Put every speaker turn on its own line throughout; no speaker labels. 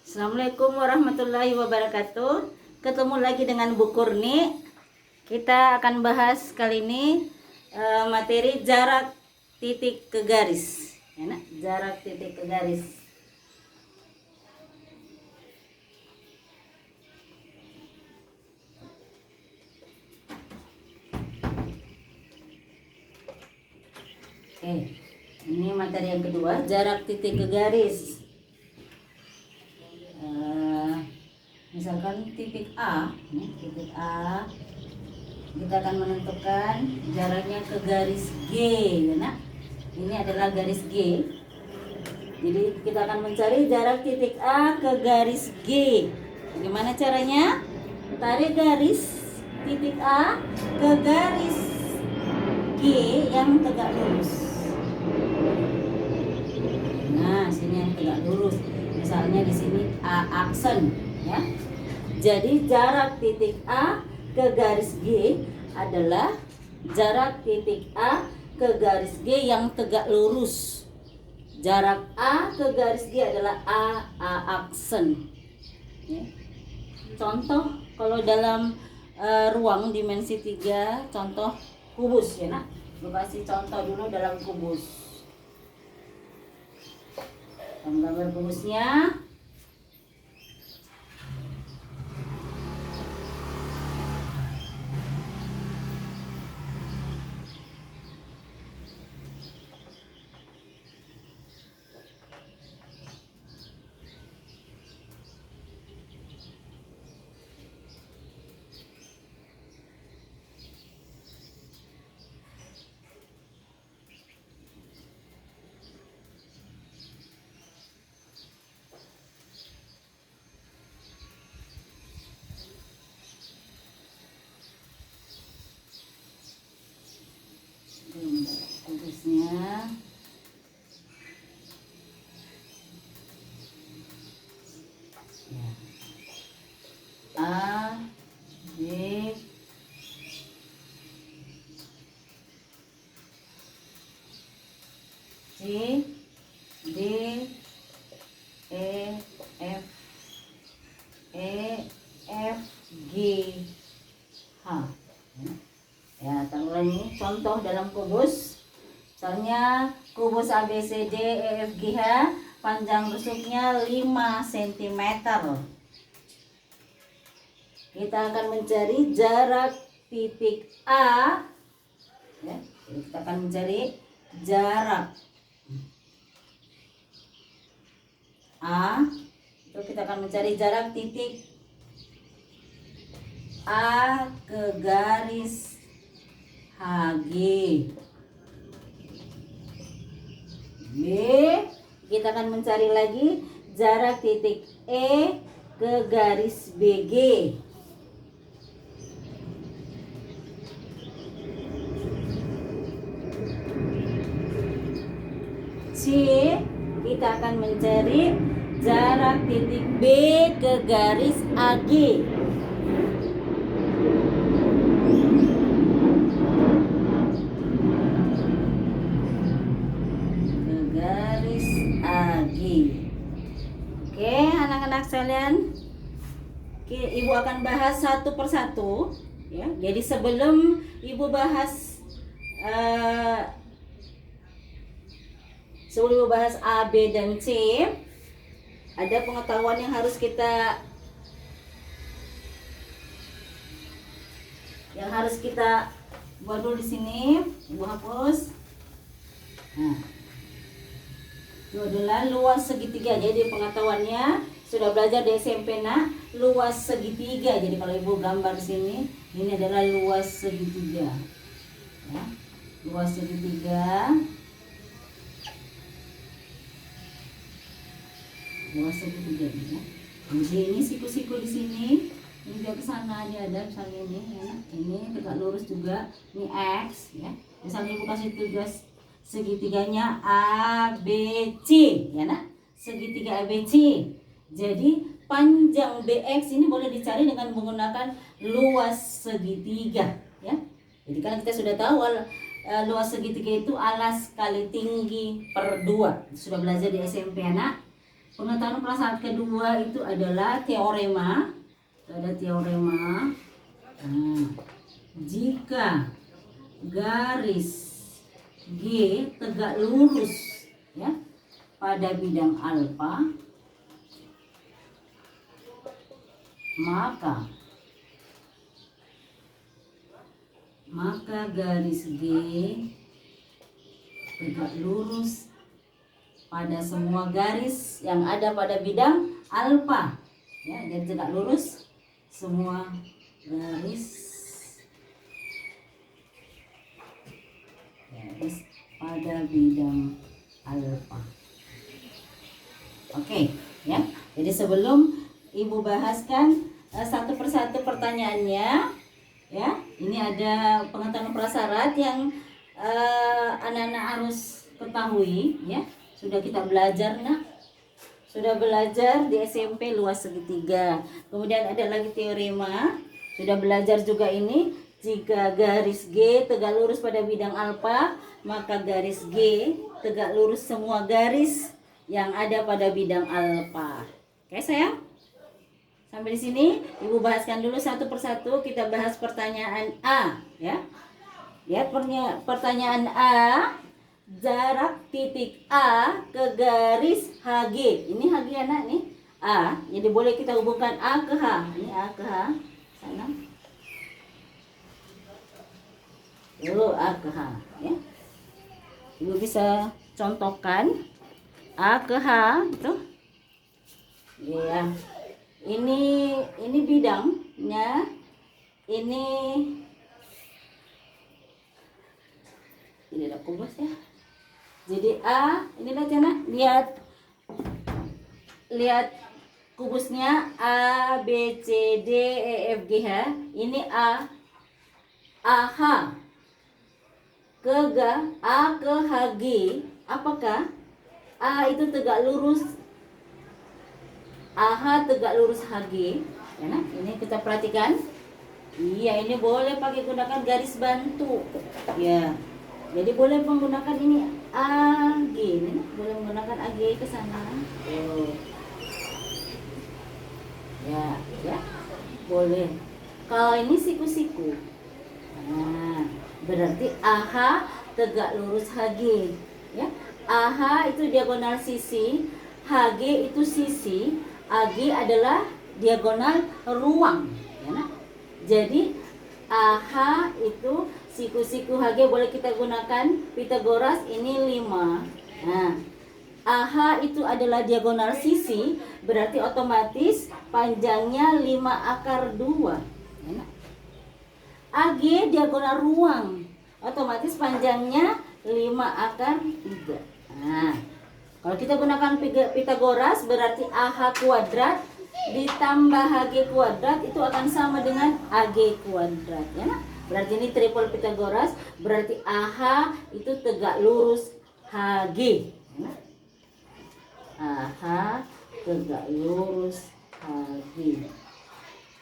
Assalamualaikum warahmatullahi wabarakatuh. Ketemu lagi dengan Bu Kurni. Kita akan bahas kali ini materi jarak titik ke garis. Enak, jarak titik ke garis. Oke, ini materi yang kedua, jarak titik ke garis. Misalkan titik A, titik A, kita akan menentukan jaraknya ke garis G, ya nak. Ini adalah garis G. Jadi kita akan mencari jarak titik A ke garis G. Bagaimana caranya? Tarik garis titik A ke garis G yang tegak lurus. Nah, sini yang tegak lurus. Misalnya di sini A aksen, ya. Jadi jarak titik A ke garis G adalah jarak titik A ke garis G yang tegak lurus. Jarak A ke garis G adalah A aksen. Ya. Contoh kalau dalam ruang dimensi 3, contoh kubus, ya nak. Gue kasih contoh dulu dalam kubus. Gambar kubusnya. Kubusnya. A, B, C, D, E, F, G, H. Ya, taruh lagi contoh dalam kubus. Misalnya kubus ABCD EFGH, panjang rusuknya 5 cm. Kita akan mencari jarak titik A, ya. Jadi kita akan mencari jarak A. Itu kita akan mencari jarak titik A ke garis HG. B, kita akan mencari lagi jarak titik E ke garis BG. C, kita akan mencari jarak titik B ke garis AG. Oke, anak-anak sekalian, Ibu akan bahas satu persatu, ya. Jadi sebelum Ibu bahas A, B, dan C, ada pengetahuan yang harus kita buat dulu di sini. Ibu hapus. Nah, itu adalah luas segitiga. Jadi pengetahuannya sudah belajar di SMP, nak. Luas segitiga. Jadi kalau Ibu gambar di sini, ini adalah luas segitiga. Ya, luas segitiga. Luas segitiga, ya. Jadi ini siku-siku di sini. Ini juga ke sana dia ada, misalnya ini, ya. Ini tegak lurus juga. Ini X, ya. Misalnya Ibu kasih tugas segitiganya ABC, ya nak, segitiga ABC. Jadi panjang BX ini boleh dicari dengan menggunakan luas segitiga, ya. Jadi kan kita sudah tahu luas segitiga itu alas kali tinggi per 2. Sudah belajar di SMP, anak. Pengetahuan prasyarat kedua itu adalah teorema. Ada teorema. Nah, jika garis G tegak lurus ya pada bidang alfa, maka garis G tegak lurus pada semua garis yang ada pada bidang alfa ya, jadi tegak lurus semua garis pada bidang alfa. Oke ya, jadi sebelum ibu bahaskan satu persatu pertanyaannya ya, ini ada pengetahuan prasyarat yang anak-anak harus ketahui ya. Sudah kita belajar nak, sudah belajar di SMP luas segitiga. Kemudian ada lagi teorema, sudah belajar juga ini. Jika garis G tegak lurus pada bidang alfa, maka garis G tegak lurus semua garis yang ada pada bidang alfa. Oke sayang, sampai di sini ibu bahaskan dulu satu persatu. Kita bahas pertanyaan A ya. Lihat pertanyaan A. Jarak titik A ke garis HG. Ini HG anak nih. A. Jadi boleh kita hubungkan A ke H. Ini A ke H. Sana. Lalu A ke H ya. Ibu bisa contohkan A ke H itu. Ya. Ini bidangnya. Ini ada kubus ya. Jadi A, ini lihat lihat kubusnya A, B, C, D, E, F, G, H. Ini A, AH ke A ke HG. Apakah A itu tegak lurus, AH tegak lurus HG? Ya, nah, ini kita perhatikan. Iya, ini boleh pakai gunakan garis bantu. Ya. Jadi boleh menggunakan ini AG, ini boleh menggunakan AG ke sana. Oh. Ya, boleh. Kalau ini siku-siku, nah, berarti AH tegak lurus HG. Ya, AH itu diagonal sisi, HG itu sisi, AG adalah diagonal ruang. Ya, nah? Jadi AH itu siku-siku HG boleh kita gunakan Pitagoras ini 5. Nah, AH itu adalah diagonal sisi, berarti otomatis panjangnya 5/2. Ya. AG diagonal ruang, otomatis panjangnya 5/3. Nah, kalau kita gunakan Pitagoras berarti AH kuadrat ditambah HG kuadrat itu akan sama dengan AG kuadrat ya. Berarti ini triple Pitagoras, berarti AH itu tegak lurus HG. AH tegak lurus HG.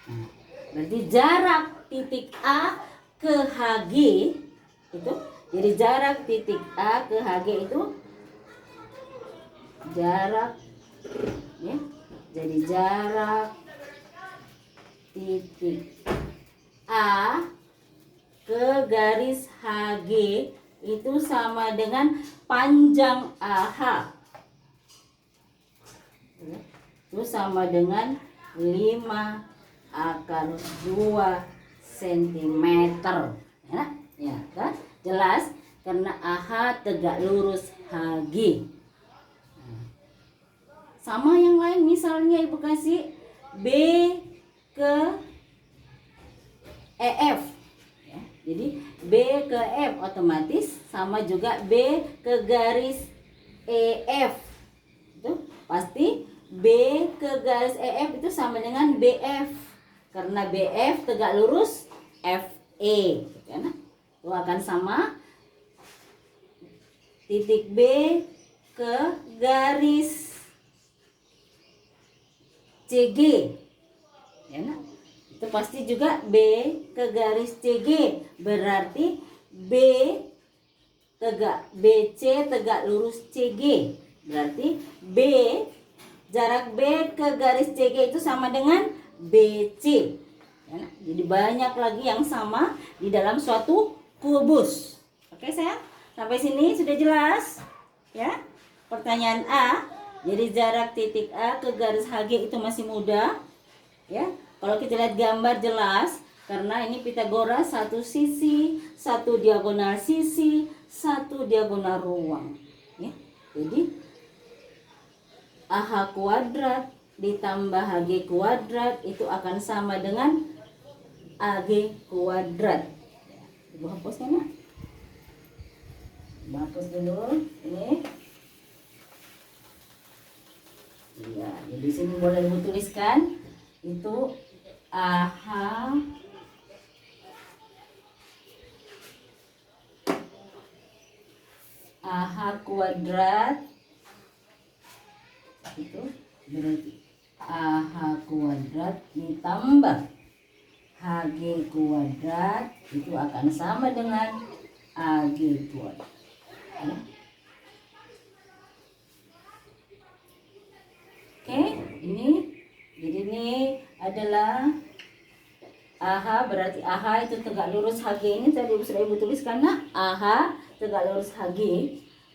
Nah, berarti jarak titik A ke HG itu, jadi jarak titik A ke HG itu jarak ya. Jadi jarak titik A ke garis HG itu sama dengan panjang AH. Itu sama dengan 5/2 cm. Ya, kan? Jelas karena AH tegak lurus HG. Sama yang lain, misalnya ibu kasih B ke EF. Jadi B ke F otomatis sama juga B ke garis EF. Itu pasti B ke garis EF itu sama dengan BF. Karena BF tegak lurus FE. Karena itu akan sama titik B ke garis CG. Ya, nah? Itu pasti juga B ke garis CG, berarti BC tegak lurus CG, berarti B jarak B ke garis CG itu sama dengan BC. Ya, jadi banyak lagi yang sama di dalam suatu kubus. Oke sayang, sampai sini sudah jelas? Ya. Pertanyaan A, jadi jarak titik A ke garis HG itu masih mudah. Ya, kalau kita lihat gambar jelas, karena ini Pitagoras, satu sisi, satu diagonal sisi, satu diagonal ruang. Ya, jadi AH kuadrat ditambah HG kuadrat itu akan sama dengan AG kuadrat. Ibu hapus ya nak? Ibu hapus dulu ini. Iya, jadi sini boleh ibu tuliskan itu AH kuadrat itu berarti AH kuadrat ditambah HG kuadrat itu akan sama dengan AG kuadrat. Ya. Oke, jadi ini adalah AH, berarti AH itu tegak lurus HG ini tadi sudah ibu tuliskan nak. AH tegak lurus HG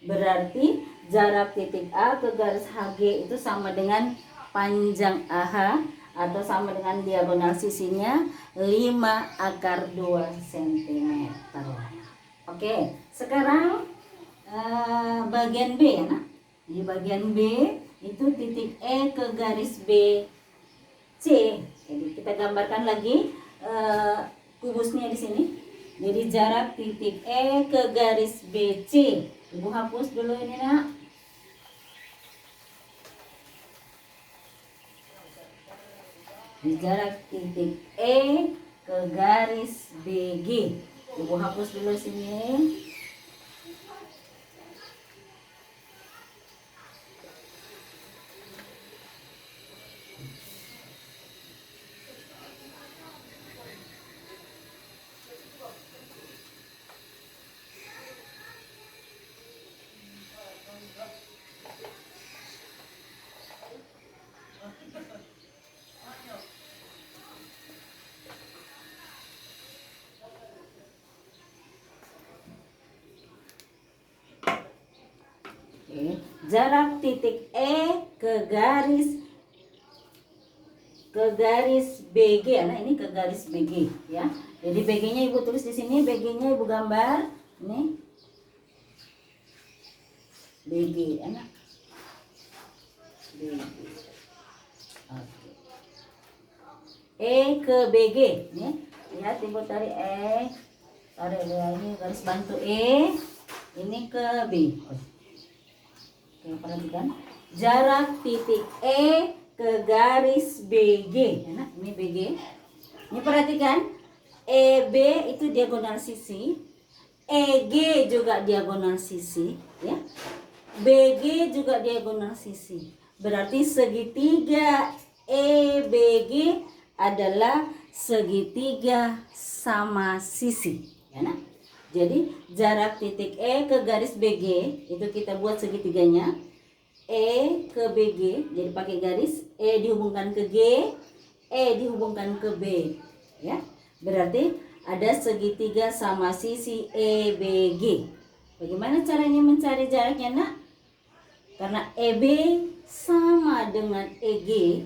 berarti jarak titik A ke garis HG itu sama dengan panjang AH atau sama dengan diagonal sisinya 5/2 cm. Oke, sekarang bagian B ya nak. Di bagian B itu titik E ke garis BC. Jadi kita gambarkan lagi kubusnya di sini. Jadi jarak titik E ke garis BC. Ibu hapus dulu ini nak. Di jarak titik E ke garis BG. Ibu hapus dulu sini. Jarak titik E ke garis BG. Nah, ini ke garis BG ya. Jadi BG-nya ibu tulis di sini, BG-nya ibu gambar. Ini BG, enak. BG. Oke. E ke BG, nih. Lihat ibu tarik E. Tarik ya, ini garis bantu E. Ini ke B. Oke, perhatikan jarak titik E ke garis BG. Nah, ini BG. Ini perhatikan EB itu diagonal sisi, EG juga diagonal sisi, ya. BG juga diagonal sisi. Berarti segitiga EBG adalah segitiga sama sisi, ya nah. Jadi jarak titik E ke garis BG itu kita buat segitiganya. E ke BG, jadi pakai garis, E dihubungkan ke G, E dihubungkan ke B, ya. Berarti ada segitiga sama sisi EBG. Bagaimana caranya mencari jaraknya nak? Karena EB sama dengan EG,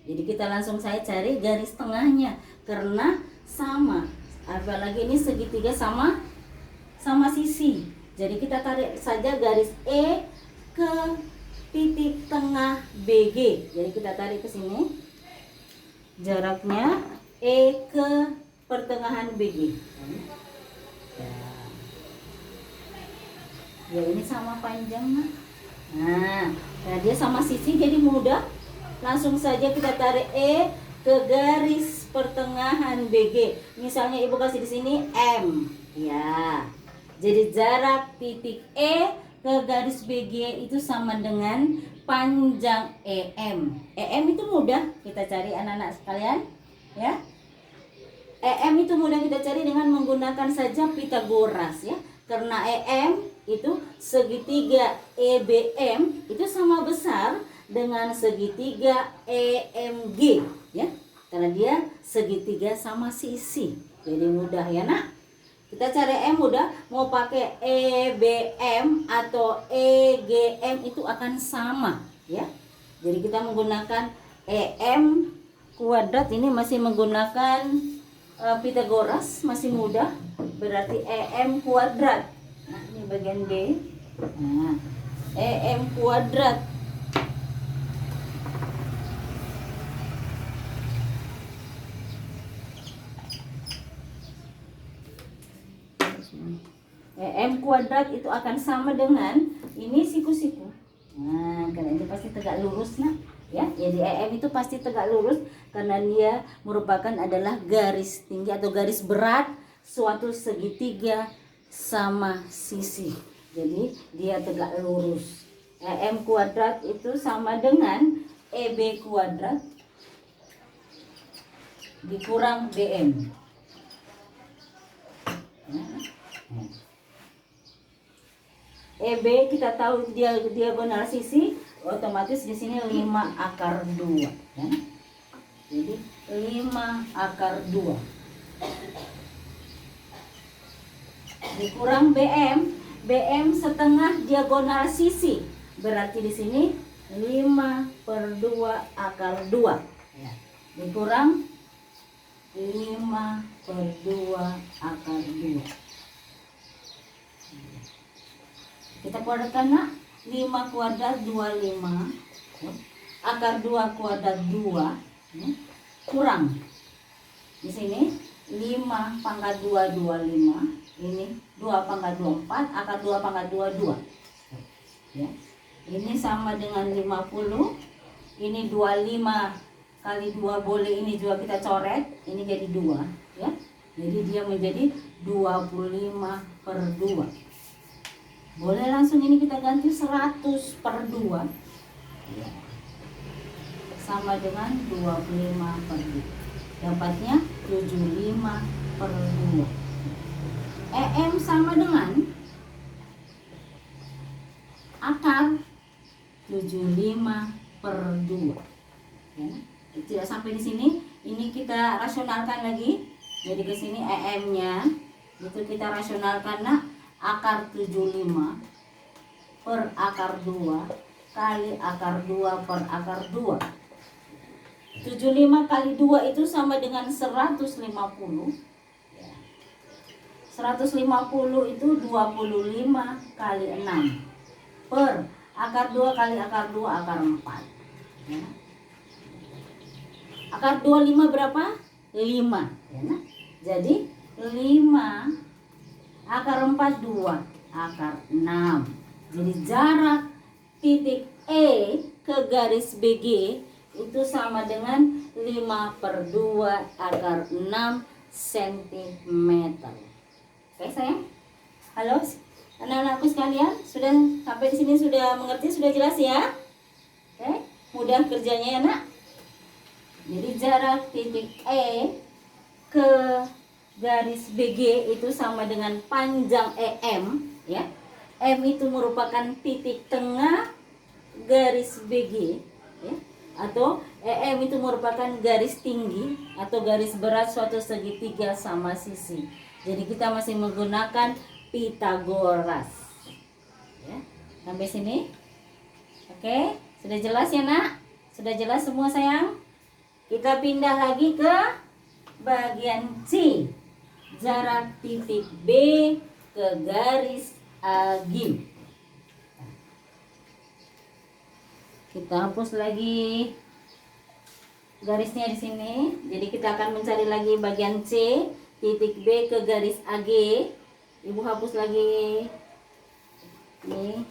jadi kita langsung saya cari garis tengahnya karena sama. Apalagi ini segitiga sama sisi. Jadi kita tarik saja garis E ke titik tengah BG. Jadi kita tarik ke sini. Jaraknya E ke pertengahan BG. Ya ini sama panjangnya. Nah, dia sama sisi jadi mudah. Langsung saja kita tarik E ke garis pertengahan BG. Misalnya ibu kasih di sini M. Ya. Jadi jarak titik E ke garis BG itu sama dengan panjang EM. EM itu mudah kita cari anak-anak sekalian, ya. EM itu mudah kita cari dengan menggunakan saja Pitagoras, ya. Karena EM itu segitiga EBM itu sama besar dengan segitiga EMG ya. Karena dia segitiga sama sisi. Jadi mudah ya nak. Kita cari M mudah, mau pakai EBM atau EGM itu akan sama ya. Jadi kita menggunakan EM kuadrat ini masih menggunakan Pythagoras, masih mudah. Berarti EM kuadrat. Nah, ini bagian B. Nah, EM kuadrat. EM kuadrat itu akan sama dengan ini siku-siku. Nah, karena ini pasti tegak lurus nah, ya. Jadi EM itu pasti tegak lurus karena dia merupakan adalah garis tinggi atau garis berat suatu segitiga sama sisi. Jadi dia tegak lurus. EM kuadrat itu sama dengan EB kuadrat dikurang BM. EB kita tahu dia diagonal sisi, otomatis di sini 5 akar 2 ya. Jadi 5 akar 2 dikurang BM. BM setengah diagonal sisi, berarti di sini 5/2 akar 2 ya. Dikurang 5/2 akar 2. Kita kuadratkan nak. 5 kuadrat 25 akar 2 kuadrat 2 kurang di sini 5 pangkat 2 25, ini 2 pangkat 2 4, akar 2 pangkat 2 2 ya. Ini sama dengan 50. Ini 25 kali 2 boleh ini juga kita coret, ini jadi 2 ya. Jadi dia menjadi 25/2. Boleh langsung ini kita ganti 100/2 sama dengan 25/2. Dapatnya 75/2. EM sama dengan akar 75/2 ya. Tidak sampai di sini, ini kita rasionalkan lagi. Jadi ke sini EM-nya itu kita rasionalkan nak. Akar 75 per akar 2 kali akar 2 per akar 2. 75 kali 2 itu sama dengan 150 ya. 150 itu 25 kali 6 per akar 2 kali akar 2 akar 4 ya. Akar 25 berapa? 5 ya. Jadi 5 akar 4 2 akar 6. Jadi jarak titik E ke garis BG itu sama dengan 5/2 akar 6 cm. Oke sayang? Halo anak-anakku sekalian, sudah sampai di sini sudah mengerti, sudah jelas ya? Oke, mudah kerjanya ya nak. Jadi jarak titik E ke garis BG itu sama dengan panjang EM ya. M itu merupakan titik tengah garis BG ya. Atau EM itu merupakan garis tinggi atau garis berat suatu segitiga sama sisi. Jadi kita masih menggunakan Pythagoras ya. Sampai sini oke, sudah jelas ya nak? Sudah jelas semua sayang? Kita pindah lagi ke bagian C. Jarak titik B ke garis AG. Kita hapus lagi garisnya di sini. Jadi kita akan mencari lagi bagian C, titik B ke garis AG. Ibu hapus lagi. Nih.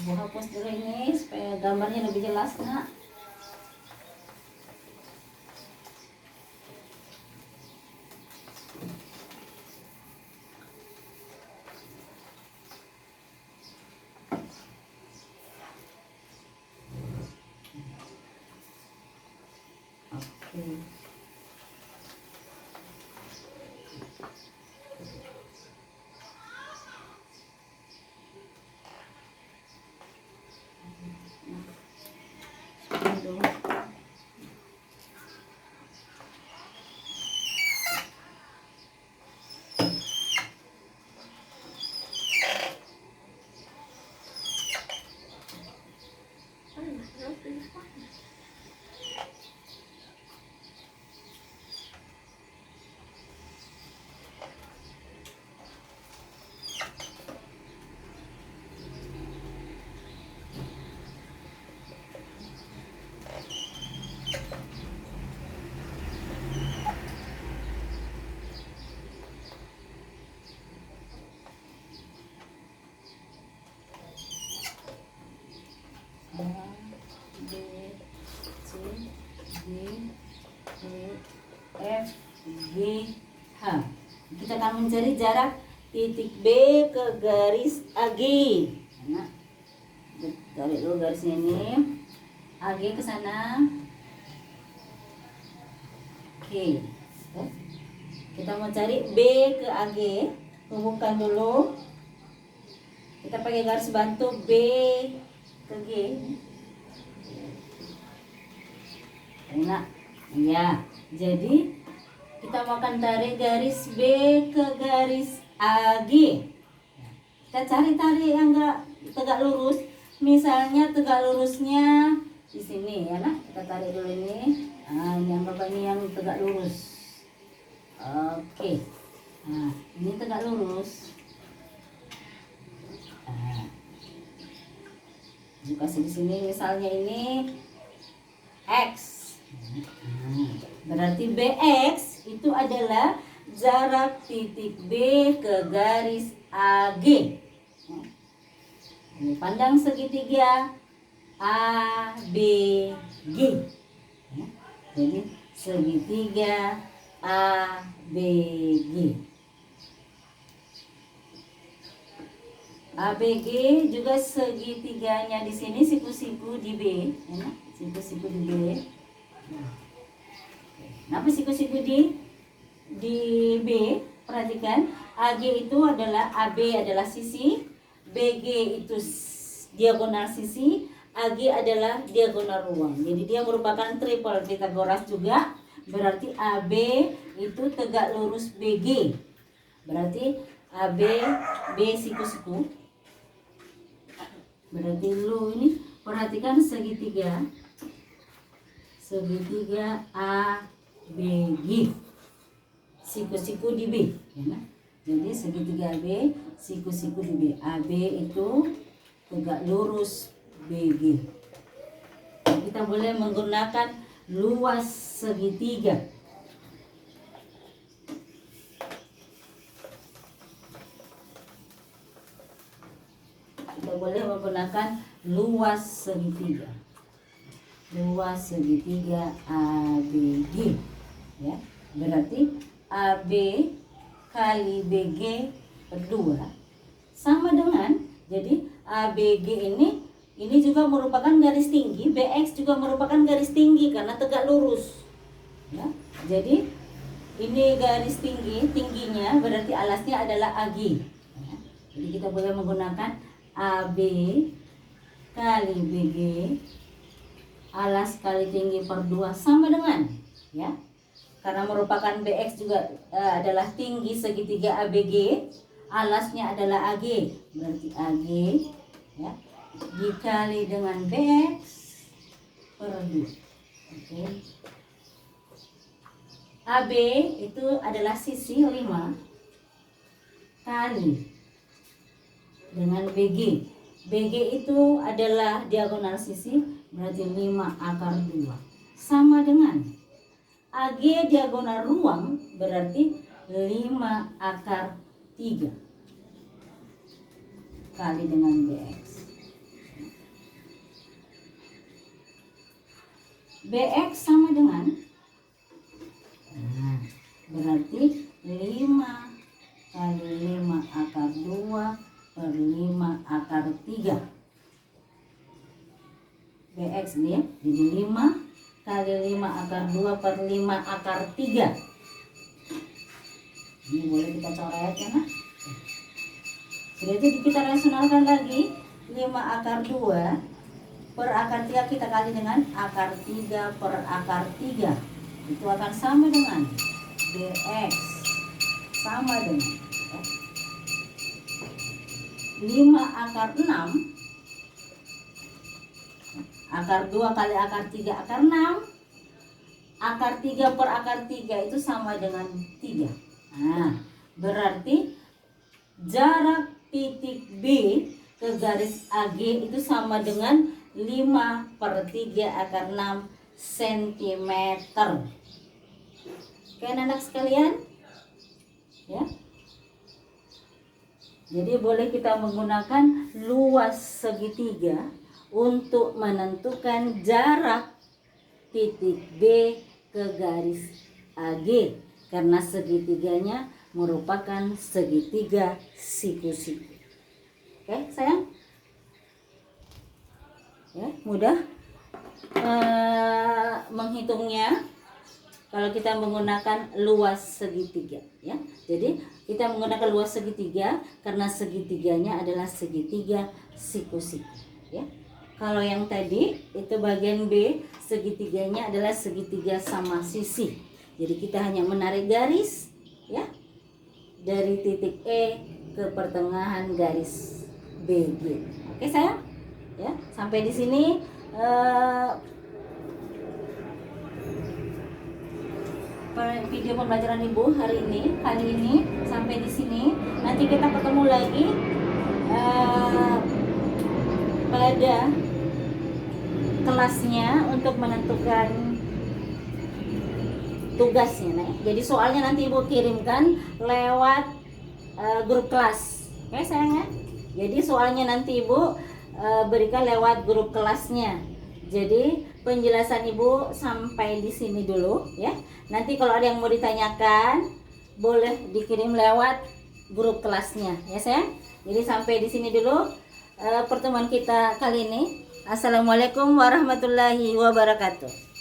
Ibu hapus dulu ini supaya gambarnya lebih jelas, nak. Oke. A, B, C, D, E, F, G, H. Kita akan mencari jarak titik B ke garis AG. Nah, tarik dulu garisnya ini. AG ke sana. Oke. Kita mau cari B ke AG. Hubungkan dulu. Kita pakai garis bantu B ke G. Enak. Ya. Jadi kita akan tarik garis B ke garis AG. Kita cari yang tegak lurus. Misalnya tegak lurusnya di sini ya, nak. Kita tarik dulu ini. Nah, ini yang Bapak ini yang tegak lurus. Oke. Nah, ini tegak lurus. Nah, kasih di sini misalnya ini X. Berarti BX itu adalah jarak titik B ke garis AG. Ini pandang segitiga ABG. Jadi segitiga ABG. ABG juga segitiganya di sini siku-siku di B, ya, siku-siku di B. Kenapa siku-siku di B? Perhatikan, AG itu adalah AB adalah sisi, BG itu diagonal sisi, AG adalah diagonal ruang. Jadi dia merupakan triple Pythagoras juga. Berarti AB itu tegak lurus BG. Berarti AB B siku-siku. Berarti lu ini perhatikan segitiga ABG, siku-siku di B, ya. Jadi segitiga AB, siku-siku di B. AB itu tegak lurus BG. Kita boleh menggunakan luas segitiga. Kita boleh menggunakan luas segitiga. Luas segitiga ABG, ya. Berarti AB kali BG per 2 sama dengan, jadi ABG ini juga merupakan garis tinggi, BX juga merupakan garis tinggi karena tegak lurus, ya. Jadi ini garis tingginya berarti alasnya adalah AG, ya. Jadi kita boleh menggunakan AB kali BG alas kali tinggi per 2 sama dengan, ya, karena merupakan BX juga adalah tinggi segitiga ABG, alasnya adalah AG, berarti AG, ya, dikali dengan BX per 2. Oke. AB itu adalah sisi 5 kali dengan BG. BG itu adalah diagonal sisi, berarti 5 akar 2 sama dengan AG diagonal ruang, berarti 5 akar 3 kali dengan BX. BX sama dengan, nah, berarti 5 kali 5 akar 2 per 5 akar 3. BX nih ya, jadi 5 kali 5 akar 2 per 5 akar 3. Ini boleh kita coret ya nah. Sudah itu kita rasionalkan lagi, 5 akar 2 per akar 3 kita kali dengan akar 3 per akar 3. Itu akan sama dengan BX sama dengan 5 akar 6 akar 2 kali akar 3 akar 6. Akar 3 per akar 3 itu sama dengan 3. Nah, berarti jarak titik B ke garis AG itu sama dengan 5 per 3 akar 6 cm. Oke anak-anak sekalian ya. Jadi boleh kita menggunakan luas segitiga untuk menentukan jarak titik B ke garis AG karena segitiganya merupakan segitiga siku-siku. Oke sayang ya, mudah menghitungnya kalau kita menggunakan luas segitiga ya. Jadi kita menggunakan luas segitiga karena segitiganya adalah segitiga siku-siku ya. Kalau yang tadi itu bagian B, segitiganya adalah segitiga sama sisi. Jadi kita hanya menarik garis ya dari titik E ke pertengahan garis BG. Oke sayang ya, sampai di sini video pembelajaran Ibu hari ini, kali ini sampai di sini. Nanti kita ketemu lagi pada kelasnya untuk menentukan tugasnya. Nah, jadi soalnya nanti Ibu kirimkan lewat grup kelas. Oke sayangnya. Jadi soalnya nanti Ibu berikan lewat grup kelasnya. Jadi penjelasan Ibu sampai di sini dulu ya. Nanti kalau ada yang mau ditanyakan boleh dikirim lewat grup kelasnya ya sayang. Jadi sampai di sini dulu pertemuan kita kali ini. Assalamualaikum warahmatullahi wabarakatuh.